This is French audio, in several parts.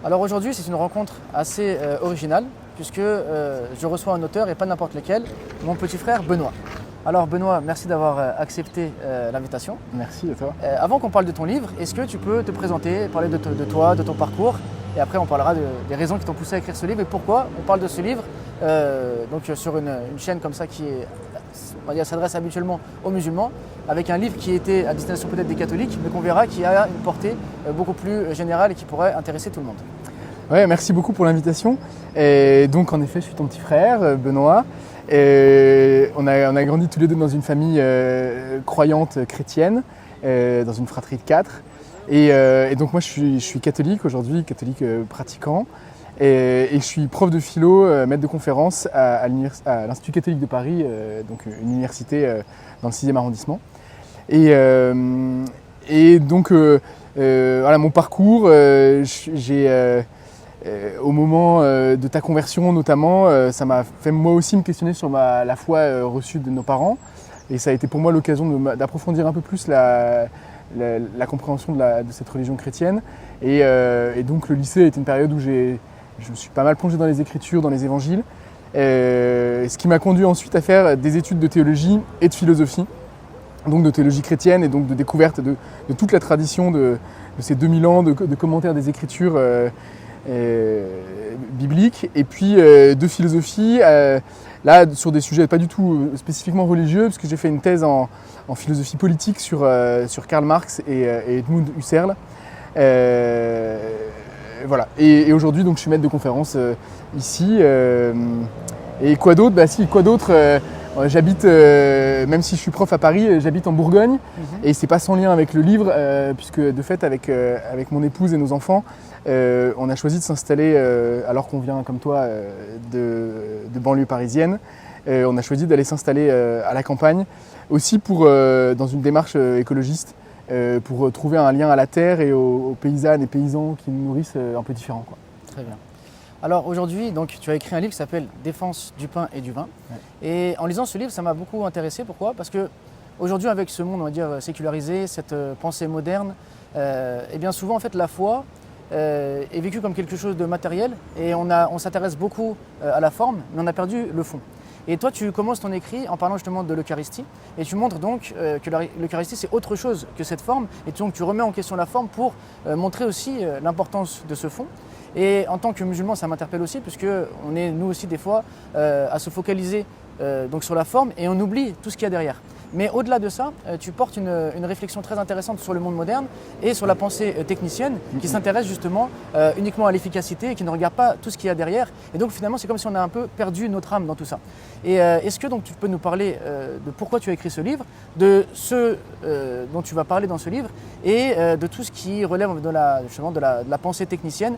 Alors aujourd'hui, c'est une rencontre assez originale puisque je reçois un auteur et pas n'importe lequel, mon petit frère Benoît. Alors Benoît, merci d'avoir accepté l'invitation. Merci à toi. Avant qu'on parle de ton livre, est-ce que tu peux te présenter, parler de toi, de ton parcours et après on parlera des raisons qui t'ont poussé à écrire ce livre et pourquoi on parle de ce livre sur une chaîne comme ça qui est, on va dire, s'adresse habituellement aux musulmans, avec un livre qui était à destination peut-être des catholiques, mais qu'on verra qui a une portée beaucoup plus générale et qui pourrait intéresser tout le monde. Ouais, merci beaucoup pour l'invitation. Et donc en effet, je suis ton petit frère, Benoît. Et on a grandi tous les deux dans une famille croyante chrétienne, dans une fratrie de 4. Et donc moi je suis catholique aujourd'hui, catholique pratiquant. Et je suis prof de philo, maître de conférence à l'Institut catholique de Paris, donc une université dans le 6e arrondissement. Et donc voilà mon parcours, au moment de ta conversion notamment, ça m'a fait moi aussi me questionner sur la foi reçue de nos parents. Et ça a été pour moi l'occasion d'approfondir un peu plus la compréhension de cette religion chrétienne. Et donc le lycée a été une période où je me suis pas mal plongé dans les Écritures, dans les Évangiles, ce qui m'a conduit ensuite à faire des études de théologie et de philosophie, donc de théologie chrétienne et donc de découverte de toute la tradition de ces 2000 ans de commentaires des Écritures bibliques, et puis de philosophie, là sur des sujets pas du tout spécifiquement religieux, parce que j'ai fait une thèse en philosophie politique sur Karl Marx et Edmund Husserl. Voilà. Et aujourd'hui, donc, je suis maître de conférence ici. Et quoi d'autre ? Quoi d'autre ? J'habite, même si je suis prof à Paris, j'habite en Bourgogne. Et c'est pas sans lien avec le livre, puisque de fait, avec mon épouse et nos enfants, on a choisi de s'installer, alors qu'on vient, comme toi, de banlieue parisienne. On a choisi d'aller s'installer à la campagne, aussi dans une démarche écologiste. Pour trouver un lien à la terre et aux paysannes et paysans qui nous nourrissent un peu différents, quoi. Très bien. Alors aujourd'hui, donc, tu as écrit un livre qui s'appelle « Défense du pain et du vin ». Ouais. Et en lisant ce livre, ça m'a beaucoup intéressé. Pourquoi ? Parce qu'aujourd'hui, avec ce monde, on va dire, sécularisé, cette pensée moderne, et bien souvent, en fait, la foi est vécue comme quelque chose de matériel et on s'intéresse beaucoup à la forme, mais on a perdu le fond. Et toi, tu commences ton écrit en parlant justement de l'Eucharistie et tu montres donc que l'Eucharistie, c'est autre chose que cette forme. Et donc, tu remets en question la forme pour montrer aussi l'importance de ce fond. Et en tant que musulman, ça m'interpelle aussi, puisqu'on est, nous aussi, des fois, à se focaliser donc sur la forme et on oublie tout ce qu'il y a derrière. Mais au-delà de ça, tu portes une réflexion très intéressante sur le monde moderne et sur la pensée technicienne qui s'intéresse justement uniquement à l'efficacité et qui ne regarde pas tout ce qu'il y a derrière. Et donc finalement, c'est comme si on a un peu perdu notre âme dans tout ça. Et est-ce que donc tu peux nous parler de pourquoi tu as écrit ce livre, de ce dont tu vas parler dans ce livre et de tout ce qui relève justement de la pensée technicienne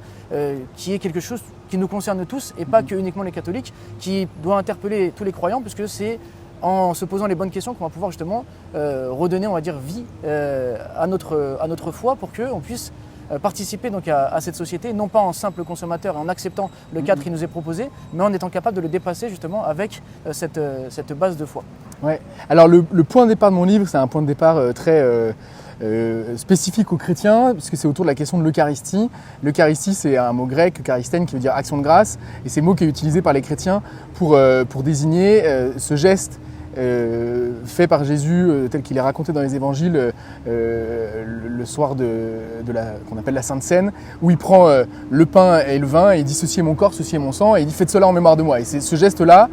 qui est quelque chose qui nous concerne tous et pas que uniquement les catholiques, qui doit interpeller tous les croyants, puisque c'est en se posant les bonnes questions qu'on va pouvoir justement redonner, on va dire, vie à notre foi pour qu'on puisse participer donc à cette société, non pas en simple consommateur et en acceptant le cadre qui nous est proposé, mais en étant capable de le dépasser justement avec cette base de foi. Ouais. Alors le point de départ de mon livre, c'est un point de départ très spécifique aux chrétiens, puisque c'est autour de la question de l'Eucharistie. L'Eucharistie, c'est un mot grec, eucharistène, qui veut dire action de grâce, et c'est le mot qui est utilisé par les chrétiens pour désigner ce geste fait par Jésus, tel qu'il est raconté dans les évangiles le soir qu'on appelle la Sainte Seine, où il prend le pain et le vin et il dit « Ceci est mon corps, ceci est mon sang » et il dit « Faites cela en mémoire de moi ». Et c'est ce geste-là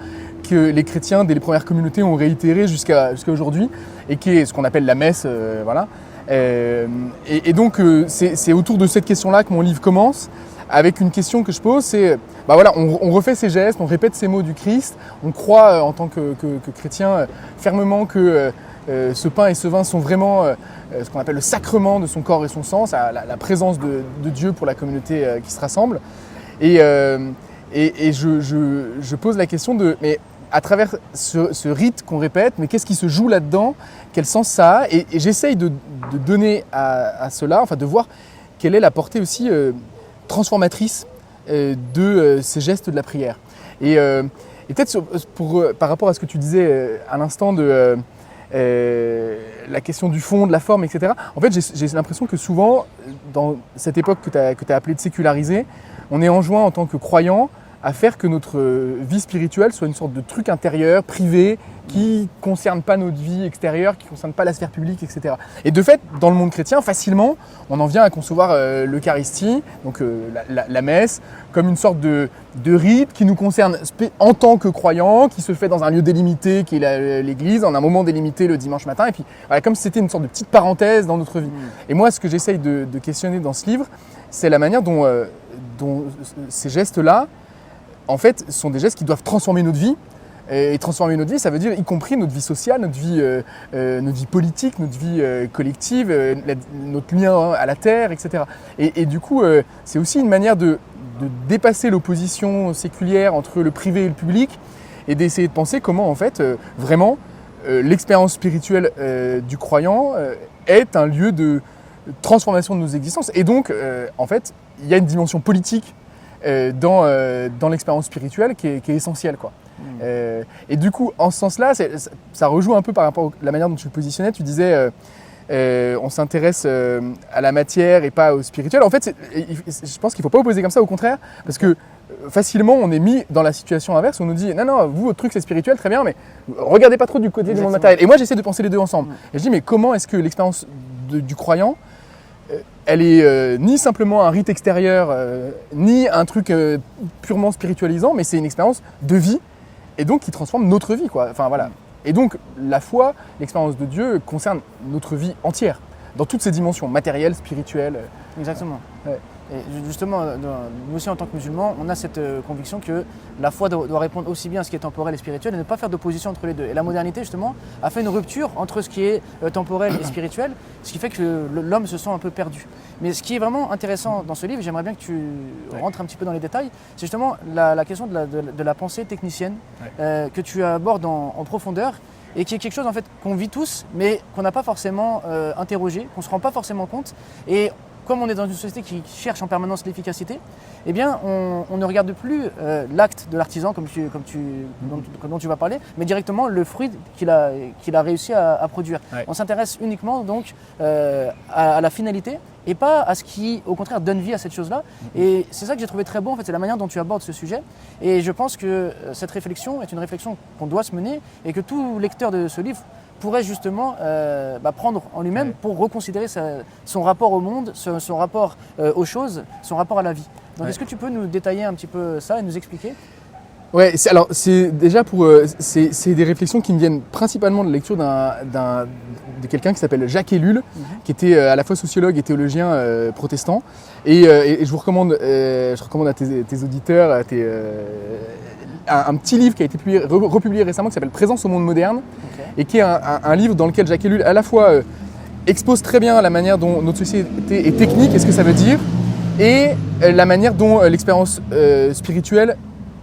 que les chrétiens, dès les premières communautés, ont réitéré jusqu'à aujourd'hui, et qui est ce qu'on appelle la messe, voilà. Et donc c'est autour de cette question-là que mon livre commence, avec une question que je pose, c'est, voilà, on refait ces gestes, on répète ces mots du Christ, on croit en tant que chrétien fermement que ce pain et ce vin sont vraiment ce qu'on appelle le sacrement de son corps et son sang, la présence de Dieu pour la communauté qui se rassemble. Et je pose la question mais à travers ce rite qu'on répète, mais qu'est-ce qui se joue là-dedans ? Quel sens ça a ? Et j'essaye de donner à cela, enfin de voir quelle est la portée aussi transformatrice de ces gestes de la prière. Et peut-être par rapport à ce que tu disais à l'instant la question du fond, de la forme, etc. En fait, j'ai l'impression que souvent, dans cette époque que tu as appelée de sécularisée, on est enjoint en tant que croyant à faire que notre vie spirituelle soit une sorte de truc intérieur, privé, qui ne concerne pas notre vie extérieure, qui ne concerne pas la sphère publique, etc. Et de fait, dans le monde chrétien, facilement, on en vient à concevoir l'Eucharistie, donc la messe, comme une sorte de rite qui nous concerne en tant que croyants, qui se fait dans un lieu délimité, qui est l'église, en un moment délimité le dimanche matin, et puis voilà, comme si c'était une sorte de petite parenthèse dans notre vie. Et moi, ce que j'essaye de questionner dans ce livre, c'est la manière dont ces gestes-là, en fait, sont des gestes qui doivent transformer notre vie. Et transformer notre vie, ça veut dire y compris notre vie sociale, notre vie politique, notre vie collective, notre lien à la terre, etc. Et du coup, c'est aussi une manière de dépasser l'opposition séculière entre le privé et le public et d'essayer de penser comment, en fait, vraiment, l'expérience spirituelle du croyant est un lieu de transformation de nos existences. Et donc, en fait, il y a une dimension politique dans l'expérience spirituelle qui est essentielle, quoi. Et du coup, en ce sens-là, ça rejoue un peu par rapport à la manière dont tu le positionnais. Tu disais, on s'intéresse à la matière et pas au spirituel. En fait, je pense qu'il ne faut pas opposer comme ça, au contraire, parce que facilement, on est mis dans la situation inverse. On nous dit, non, vous, votre truc, c'est spirituel, très bien, mais regardez pas trop du côté du monde matériel. Et moi, j'essaie de penser les deux ensemble. Et je dis, mais comment est-ce que l'expérience du croyant, elle est ni simplement un rite extérieur, ni un truc purement spiritualisant, mais c'est une expérience de vie, et donc qui transforme notre vie, quoi. Enfin, voilà. Et donc, la foi, l'expérience de Dieu concerne notre vie entière, dans toutes ses dimensions, matérielles, spirituelles. Exactement. Ouais. Et justement, nous aussi en tant que musulmans, on a cette conviction que la foi doit répondre aussi bien à ce qui est temporel et spirituel et ne pas faire d'opposition entre les deux. Et la modernité, justement, a fait une rupture entre ce qui est temporel et spirituel, ce qui fait que l'homme se sent un peu perdu. Mais ce qui est vraiment intéressant dans ce livre, j'aimerais bien que tu rentres un petit peu dans les détails, c'est justement la question de la pensée technicienne que tu abordes en profondeur et qui est quelque chose en fait qu'on vit tous, mais qu'on n'a pas forcément interrogé, qu'on ne se rend pas forcément compte. Et comme on est dans une société qui cherche en permanence l'efficacité, eh bien, on ne regarde plus l'acte de l'artisan dont tu vas parler, mais directement le fruit qu'il a réussi à produire. Ouais. On s'intéresse uniquement donc à la finalité et pas à ce qui, au contraire, donne vie à cette chose-là. Et c'est ça que j'ai trouvé très beau, en fait, c'est la manière dont tu abordes ce sujet. Et je pense que cette réflexion est une réflexion qu'on doit se mener et que tout lecteur de ce livre pourrait justement prendre en lui-même pour reconsidérer son rapport au monde, son rapport aux choses, son rapport à la vie. Donc est-ce que tu peux nous détailler un petit peu ça et nous expliquer ? Ouais, c'est déjà c'est des réflexions qui me viennent principalement de la lecture de quelqu'un qui s'appelle Jacques Ellul, qui était à la fois sociologue et théologien protestant. Et je vous recommande, à tes auditeurs, un petit livre qui a été republié récemment qui s'appelle Présence au monde moderne, et qui est un livre dans lequel Jacques Ellul à la fois expose très bien la manière dont notre société est technique et ce que ça veut dire, et la manière dont l'expérience spirituelle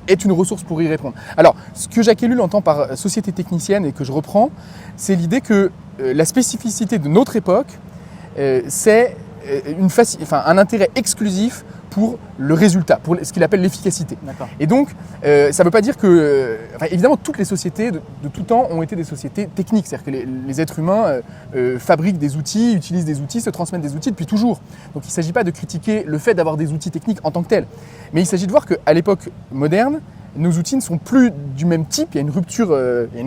est une ressource pour y répondre. Alors, ce que Jacques Ellul entend par société technicienne et que je reprends, c'est l'idée que la spécificité de notre époque, c'est un intérêt exclusif pour le résultat, pour ce qu'il appelle l'efficacité. D'accord. Et donc, ça ne veut pas dire que... évidemment, toutes les sociétés de tout temps ont été des sociétés techniques. C'est-à-dire que les êtres humains fabriquent des outils, utilisent des outils, se transmettent des outils depuis toujours. Donc il ne s'agit pas de critiquer le fait d'avoir des outils techniques en tant que tels. Mais il s'agit de voir qu'à l'époque moderne, nos outils ne sont plus du même type, il y a une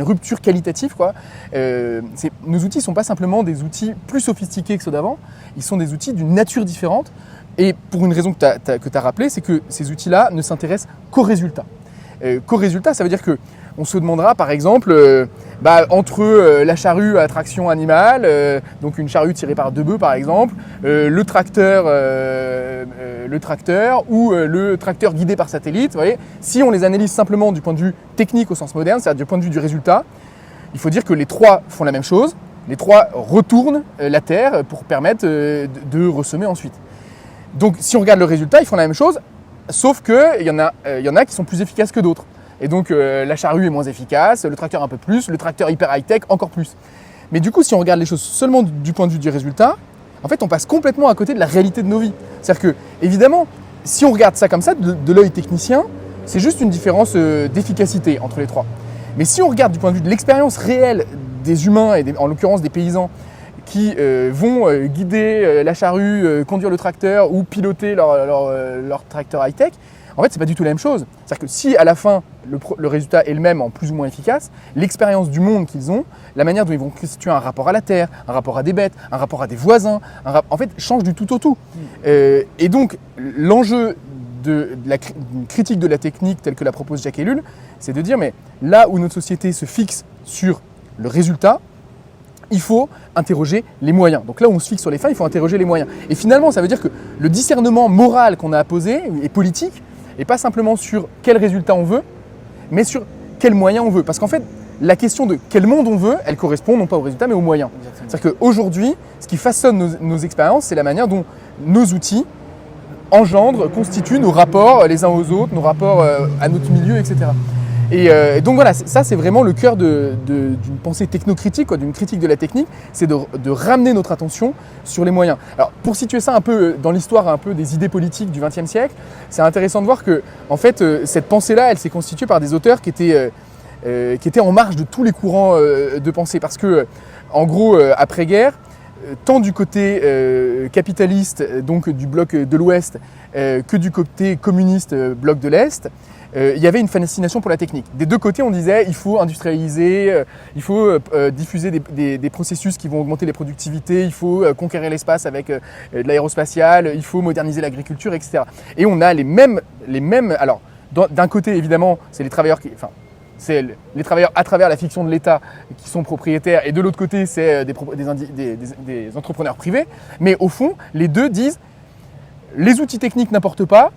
rupture qualitative, quoi. Nos outils ne sont pas simplement des outils plus sophistiqués que ceux d'avant, ils sont des outils d'une nature différente. Et pour une raison que tu as rappelé, c'est que ces outils-là ne s'intéressent qu'aux résultats. Qu'aux résultats, ça veut dire qu'on se demandera par exemple, entre la charrue à traction animale, donc une charrue tirée par 2 bœufs par exemple, le tracteur ou le tracteur guidé par satellite, vous voyez, si on les analyse simplement du point de vue technique au sens moderne, c'est-à-dire du point de vue du résultat, il faut dire que les 3 font la même chose, les 3 retournent la terre pour permettre de ressemer ensuite. Donc si on regarde le résultat, ils font la même chose, sauf qu'il y en a qui sont plus efficaces que d'autres. Et donc la charrue est moins efficace, le tracteur un peu plus, le tracteur hyper high-tech encore plus. Mais du coup, si on regarde les choses seulement du point de vue du résultat, en fait on passe complètement à côté de la réalité de nos vies. C'est-à-dire que, évidemment, si on regarde ça comme ça, de l'œil technicien, c'est juste une différence d'efficacité entre les 3. Mais si on regarde du point de vue de l'expérience réelle des humains, et en l'occurrence des paysans, qui vont guider la charrue, conduire le tracteur ou piloter leur tracteur high-tech, en fait, c'est pas du tout la même chose. C'est-à-dire que si à la fin, le résultat est le même en plus ou moins efficace, l'expérience du monde qu'ils ont, la manière dont ils vont constituer un rapport à la terre, un rapport à des bêtes, un rapport à des voisins, en fait, change du tout au tout. Et donc, l'enjeu d'une critique de la technique telle que la propose Jacques Ellul, c'est de dire, mais là où notre société se fixe sur le résultat, il faut interroger les moyens. Donc là où on se fixe sur les fins, il faut interroger les moyens. Et finalement, ça veut dire que le discernement moral qu'on a à poser et politique, et pas simplement sur quel résultat on veut, mais sur quels moyens on veut. Parce qu'en fait, la question de quel monde on veut, elle correspond non pas au résultat, mais aux moyens. Exactement. C'est-à-dire qu'aujourd'hui, ce qui façonne nos expériences, c'est la manière dont nos outils engendrent, constituent nos rapports les uns aux autres, nos rapports à notre milieu, etc. Et donc voilà, ça c'est vraiment le cœur d'une pensée technocritique, d'une critique de la technique, c'est de ramener notre attention sur les moyens. Alors pour situer ça un peu dans l'histoire un peu des idées politiques du XXe siècle, c'est intéressant de voir que en fait cette pensée-là, elle s'est constituée par des auteurs qui étaient en marge de tous les courants de pensée, parce que en gros après-guerre, tant du côté capitaliste, donc du bloc de l'Ouest, que du côté communiste, bloc de l'Est, il y avait une fascination pour la technique. Des deux côtés, on disait il faut industrialiser, il faut diffuser des processus qui vont augmenter les productivités, il faut conquérir l'espace avec de l'aérospatial, il faut moderniser l'agriculture, etc. Et on a les mêmes. Alors, d'un côté, évidemment, c'est les travailleurs c'est les travailleurs à travers la fiction de l'État qui sont propriétaires, et de l'autre côté, c'est des entrepreneurs privés. Mais au fond, les deux disent les outils techniques n'importent pas,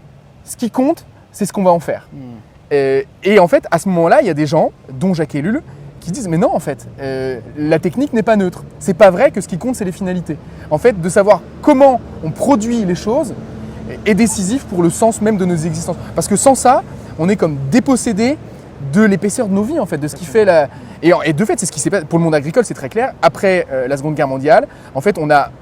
ce qui compte, c'est ce qu'on va en faire. Et en fait, à ce moment-là, il y a des gens, dont Jacques Ellul, qui disent mais non, en fait, la technique n'est pas neutre. C'est pas vrai que ce qui compte, c'est les finalités. En fait, de savoir comment on produit les choses est décisif pour le sens même de nos existences. Parce que sans ça, on est comme dépossédé de l'épaisseur de nos vies, en fait, de ce qui fait la... Et de fait, c'est ce qui s'est passé pour le monde agricole, c'est très clair. Après la Seconde Guerre mondiale, en fait, on a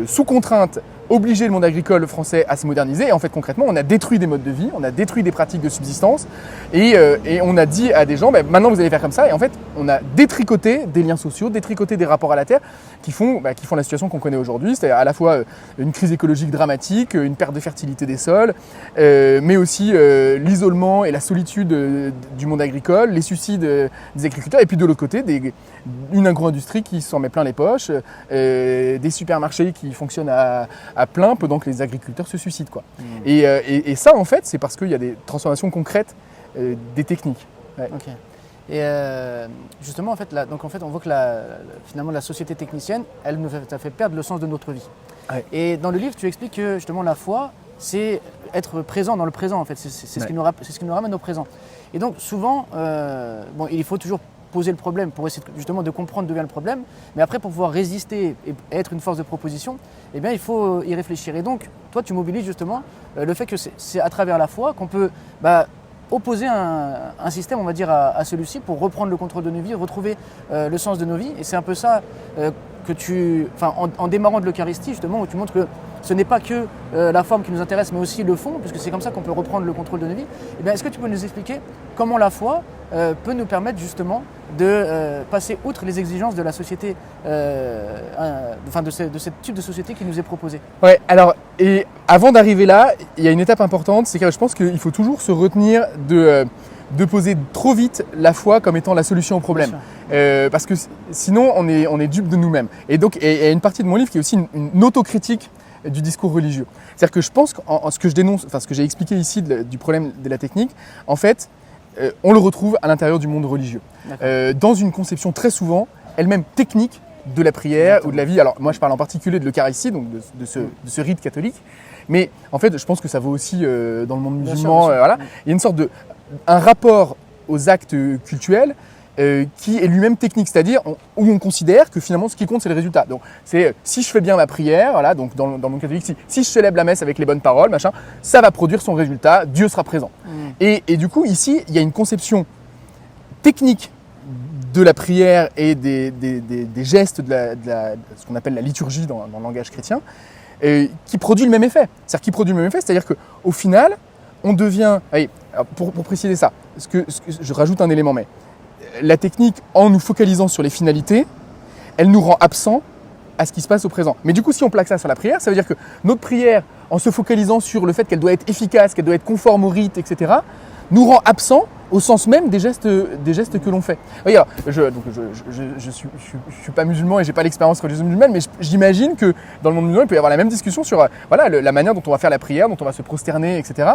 sous contrainte obligé le monde agricole français à se moderniser. Et en fait, concrètement, on a détruit des modes de vie, on a détruit des pratiques de subsistance, et on a dit à des gens, maintenant vous allez faire comme ça. Et en fait, on a détricoté des liens sociaux, détricoté des rapports à la terre qui font la situation qu'on connaît aujourd'hui, c'est-à-dire à la fois une crise écologique dramatique, une perte de fertilité des sols, mais aussi l'isolement et la solitude du monde agricole, les suicides des agriculteurs, et puis de l'autre côté, une agro-industrie qui s'en met plein les poches, des supermarchés qui fonctionnent à plein pendant que les agriculteurs se suicident, quoi. Et ça, en fait, c'est parce qu'il y a des transformations concrètes des techniques. Ouais. Okay. Et justement, en fait, on voit que finalement, la société technicienne, elle nous a fait perdre le sens de notre vie. Ouais. Et dans le livre, tu expliques que justement la foi, c'est être présent dans le présent, en fait. C'est ce qui nous ramène au présent. Et donc, souvent, il faut toujours poser le problème pour essayer justement de comprendre d'où vient le problème, mais après pour pouvoir résister et être une force de proposition, eh bien il faut y réfléchir. Et donc toi tu mobilises justement le fait que c'est à travers la foi qu'on peut opposer un système, on va dire, à celui-ci pour reprendre le contrôle de nos vies, retrouver le sens de nos vies. Et c'est un peu ça que en démarrant de l'Eucharistie justement, où tu montres que ce n'est pas que la forme qui nous intéresse, mais aussi le fond, puisque c'est comme ça qu'on peut reprendre le contrôle de nos vies. Eh bien, est-ce que tu peux nous expliquer comment la foi peut nous permettre justement de passer outre les exigences de la société, de ce type de société qui nous est proposé? Ouais, alors, et avant d'arriver là, il y a une étape importante, c'est que je pense qu'il faut toujours se retenir de poser trop vite la foi comme étant la solution au problème. Parce que sinon, on est dupe de nous-mêmes. Et donc, il y a une partie de mon livre qui est aussi une autocritique du discours religieux. C'est-à-dire que je pense qu'en ce que je dénonce, ce que j'ai expliqué ici du problème de la technique, en fait, on le retrouve à l'intérieur du monde religieux. Dans une conception très souvent, elle-même technique, de la prière. Exactement. Ou de la vie. Alors moi je parle en particulier de l'Eucharistie, donc de ce rite catholique, mais en fait je pense que ça vaut aussi dans le monde musulman. Voilà. Il y a une sorte un rapport aux actes cultuels qui est lui-même technique, c'est-à-dire où on considère que finalement ce qui compte c'est le résultat. Donc c'est si je fais bien ma prière, voilà, donc dans le monde catholique, si je célèbre la messe avec les bonnes paroles, machin, ça va produire son résultat, Dieu sera présent. Et du coup ici il y a une conception technique de la prière et des gestes de ce qu'on appelle la liturgie dans le langage chrétien, qui produit le même effet. C'est-à-dire qu'au final, on devient... Allez, pour préciser ça, je rajoute un élément, mais la technique, en nous focalisant sur les finalités, elle nous rend absents à ce qui se passe au présent. Mais du coup, si on plaque ça sur la prière, ça veut dire que notre prière, en se focalisant sur le fait qu'elle doit être efficace, qu'elle doit être conforme au rite, etc., nous rend absents au sens même des gestes que l'on fait. Oui, alors, je suis pas musulman et j'ai pas l'expérience religieuse musulmane, mais j'imagine que dans le monde musulman, il peut y avoir la même discussion sur la manière dont on va faire la prière, dont on va se prosterner, etc.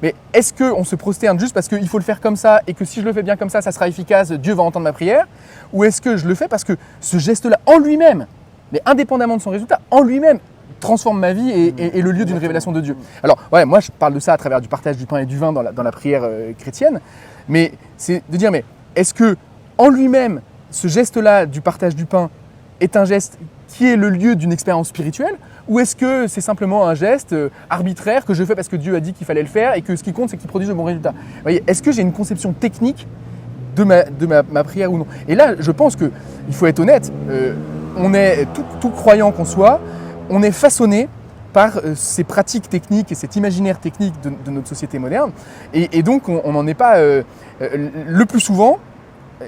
Mais est-ce qu'on se prosterne juste parce qu'il faut le faire comme ça et que si je le fais bien comme ça sera efficace, Dieu va entendre ma prière? Ou est-ce que je le fais parce que ce geste-là, en lui-même, mais indépendamment de son résultat, en lui-même, transforme ma vie et le lieu d'une révélation de Dieu? Alors, ouais, moi, je parle de ça à travers du partage du pain et du vin dans la prière chrétienne, mais c'est de dire, mais est-ce que en lui-même, ce geste-là du partage du pain est un geste qui est le lieu d'une expérience spirituelle? Ou est-ce que c'est simplement un geste arbitraire que je fais parce que Dieu a dit qu'il fallait le faire et que ce qui compte, c'est qu'il produise de bons résultats? Vous voyez, est-ce que j'ai une conception technique de ma prière ou non? Et là, je pense qu'il faut être honnête, on est, tout croyant qu'on soit, on est façonné par ces pratiques techniques et cet imaginaire technique de notre société moderne. Et donc, on n'en est pas le plus souvent,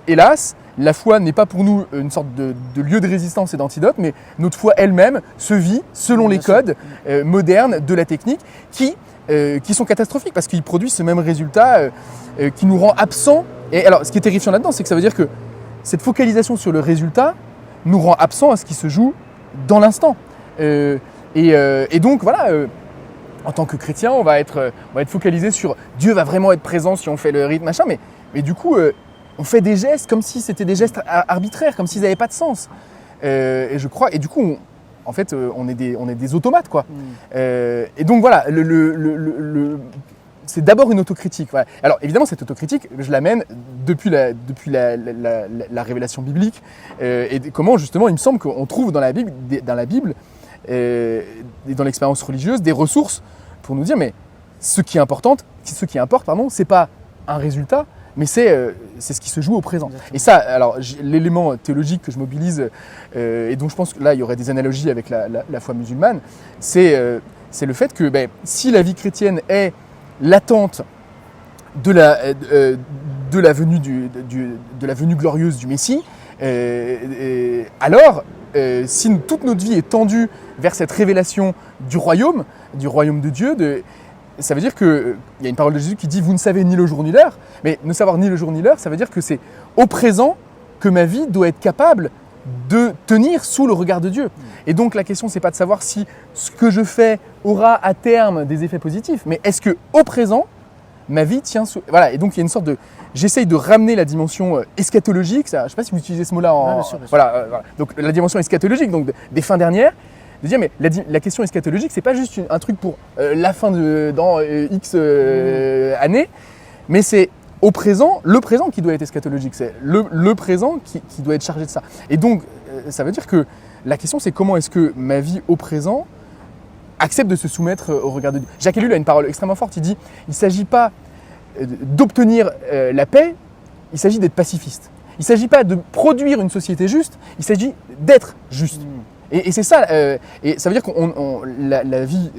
hélas. La foi n'est pas pour nous une sorte de lieu de résistance et d'antidote, mais notre foi elle-même se vit selon les codes modernes de la technique qui sont catastrophiques parce qu'ils produisent ce même résultat qui nous rend absents. Et alors, ce qui est terrifiant là-dedans, c'est que ça veut dire que cette focalisation sur le résultat nous rend absents à ce qui se joue dans l'instant. Et donc, voilà, en tant que chrétien, on va être focalisé sur Dieu va vraiment être présent si on fait le rite, machin, mais du coup, on fait des gestes comme si c'était des gestes arbitraires, comme s'ils n'avaient pas de sens. Et je crois, et du coup, on est des automates, quoi. Et donc voilà, c'est d'abord une autocritique. Voilà. Alors évidemment, cette autocritique, je l'amène depuis la révélation biblique. Et comment justement, il me semble qu'on trouve dans la Bible et dans l'expérience religieuse des ressources pour nous dire, mais ce qui importe, c'est pas un résultat, mais c'est ce qui se joue au présent. Exactement. Et ça, alors l'élément théologique que je mobilise et dont je pense que là il y aurait des analogies avec la foi musulmane, c'est le fait que si la vie chrétienne est l'attente de la venue glorieuse du Messie, alors si toute notre vie est tendue vers cette révélation du royaume de Dieu, ça veut dire qu'il y a une parole de Jésus qui dit « Vous ne savez ni le jour ni l'heure ». Mais ne savoir ni le jour ni l'heure, ça veut dire que c'est au présent que ma vie doit être capable de tenir sous le regard de Dieu. Et donc la question, c'est pas de savoir si ce que je fais aura à terme des effets positifs, mais est-ce qu'au présent, ma vie tient sous… Voilà, et donc il y a une sorte de… J'essaye de ramener la dimension eschatologique, ça, je ne sais pas si vous utilisez ce mot-là. Bien sûr. Voilà. Donc la dimension eschatologique, donc des fins dernières, de dire mais la question eschatologique, c'est pas juste un truc pour la fin dans X années, mais c'est au présent, le présent qui doit être eschatologique, c'est le présent qui doit être chargé de ça. Et donc, ça veut dire que la question, c'est comment est-ce que ma vie au présent accepte de se soumettre au regard de Dieu. Jacques Ellul a une parole extrêmement forte, il dit « Il ne s'agit pas d'obtenir la paix, il s'agit d'être pacifiste. Il ne s'agit pas de produire une société juste, il s'agit d'être juste. » Et c'est ça, et ça veut dire que la vie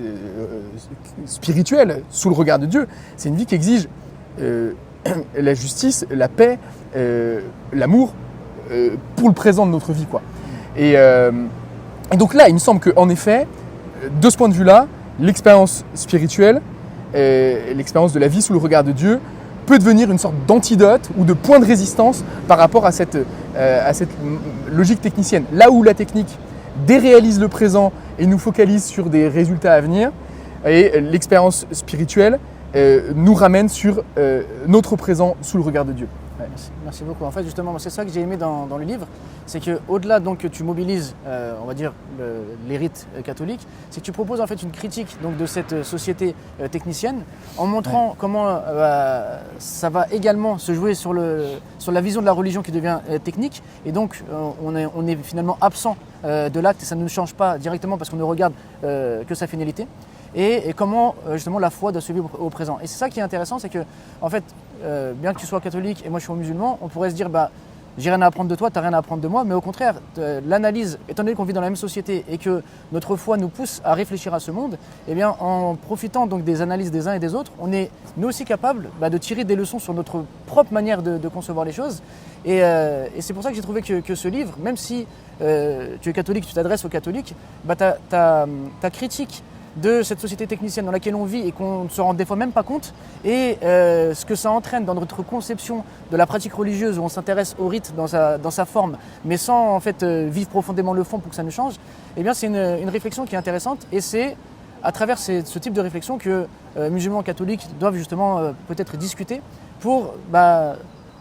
spirituelle sous le regard de Dieu, c'est une vie qui exige la justice, la paix, l'amour pour le présent de notre vie, quoi. Et donc là, il me semble qu'en effet, de ce point de vue-là, l'expérience spirituelle, l'expérience de la vie sous le regard de Dieu, peut devenir une sorte d'antidote ou de point de résistance par rapport à cette logique technicienne. Là où la technique déréalise le présent et nous focalise sur des résultats à venir, et l'expérience spirituelle nous ramène sur notre présent sous le regard de Dieu. Ouais. Merci beaucoup. En fait, justement, c'est ça que j'ai aimé dans le livre, c'est qu'au-delà donc que tu mobilises, on va dire, les rites catholiques, c'est que tu proposes en fait une critique donc, de cette société technicienne, en montrant comment ça va également se jouer sur la vision de la religion qui devient technique, et donc on est finalement absent de l'acte et ça ne nous change pas directement parce qu'on ne regarde que sa finalité. Et comment justement la foi doit se vivre au présent. Et c'est ça qui est intéressant, c'est que en fait, bien que tu sois catholique et moi je suis musulman, on pourrait se dire j'ai rien à apprendre de toi, tu n'as rien à apprendre de moi, mais au contraire, l'analyse, étant donné qu'on vit dans la même société et que notre foi nous pousse à réfléchir à ce monde, eh bien, en profitant donc des analyses des uns et des autres, on est nous aussi capable de tirer des leçons sur notre propre manière de concevoir les choses. Et c'est pour ça que j'ai trouvé que ce livre, même si tu es catholique, tu t'adresses aux catholiques, ta critique de cette société technicienne dans laquelle on vit et qu'on ne se rend des fois même pas compte, et ce que ça entraîne dans notre conception de la pratique religieuse où on s'intéresse au rite dans sa forme, mais sans en fait vivre profondément le fond pour que ça ne change, eh bien c'est une réflexion qui est intéressante, et c'est à travers ce type de réflexion que musulmans catholiques doivent justement peut-être discuter pour,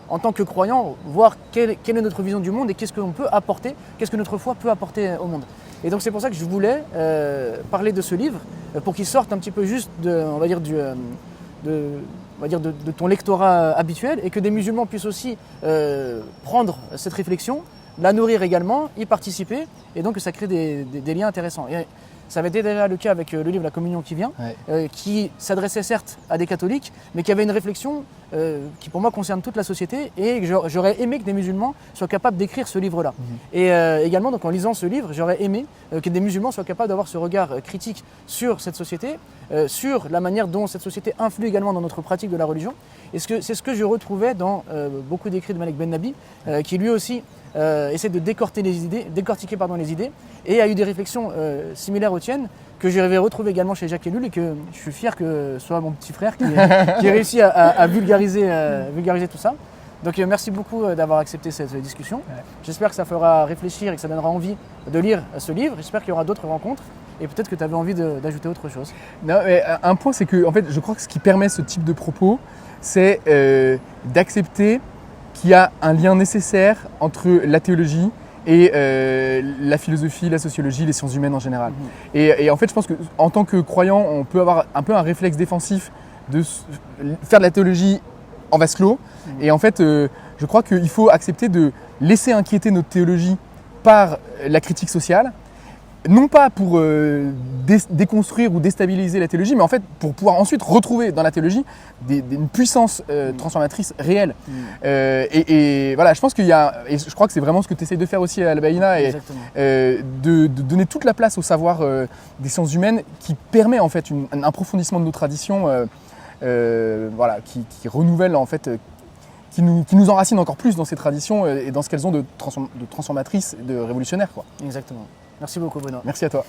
en tant que croyants, voir quelle est notre vision du monde et qu'est-ce qu'on peut apporter, qu'est-ce que notre foi peut apporter au monde. Et donc c'est pour ça que je voulais parler de ce livre, pour qu'il sorte un petit peu juste de ton lectorat habituel, et que des musulmans puissent aussi prendre cette réflexion, la nourrir également, y participer, et donc que ça crée des liens intéressants. Et ça avait été déjà le cas avec le livre La Communion qui vient, qui s'adressait certes à des catholiques, mais qui avait une réflexion qui pour moi concerne toute la société, et que j'aurais aimé que des musulmans soient capables d'écrire ce livre-là. Et également, donc, en lisant ce livre, j'aurais aimé que des musulmans soient capables d'avoir ce regard critique sur cette société, sur la manière dont cette société influe également dans notre pratique de la religion. Et c'est ce que je retrouvais dans beaucoup d'écrits de Malek Ben Nabi, qui lui aussi essaie de décortiquer les idées, et a eu des réflexions similaires aux tiennes, que j'avais retrouvé également chez Jacques Ellul, et que je suis fier que ce soit mon petit frère qui ait réussi à vulgariser tout ça. Donc merci beaucoup d'avoir accepté cette discussion. J'espère que ça fera réfléchir et que ça donnera envie de lire ce livre. J'espère qu'il y aura d'autres rencontres, et peut-être que tu avais envie d'ajouter autre chose. Non, mais un point, c'est que en fait, je crois que ce qui permet ce type de propos, c'est d'accepter qu'il y a un lien nécessaire entre la théologie et la philosophie, la sociologie, les sciences humaines en général. Et en fait, je pense qu'en tant que croyant, on peut avoir un peu un réflexe défensif de faire de la théologie en vase clos. Et en fait, je crois qu'il faut accepter de laisser inquiéter notre théologie par la critique sociale, non pas pour déconstruire ou déstabiliser la théologie, mais en fait pour pouvoir ensuite retrouver dans la théologie une puissance transformatrice réelle. Et voilà, je pense qu'il y a, et je crois que c'est vraiment ce que tu essayes de faire aussi à Al-Baïna, et de donner toute la place au savoir des sciences humaines, qui permet en fait un approfondissement de nos traditions, voilà, qui renouvelle en fait, qui nous enracine encore plus dans ces traditions et dans ce qu'elles ont de transformatrices, de révolutionnaires, quoi. Exactement. Merci beaucoup, Bruno. Merci à toi.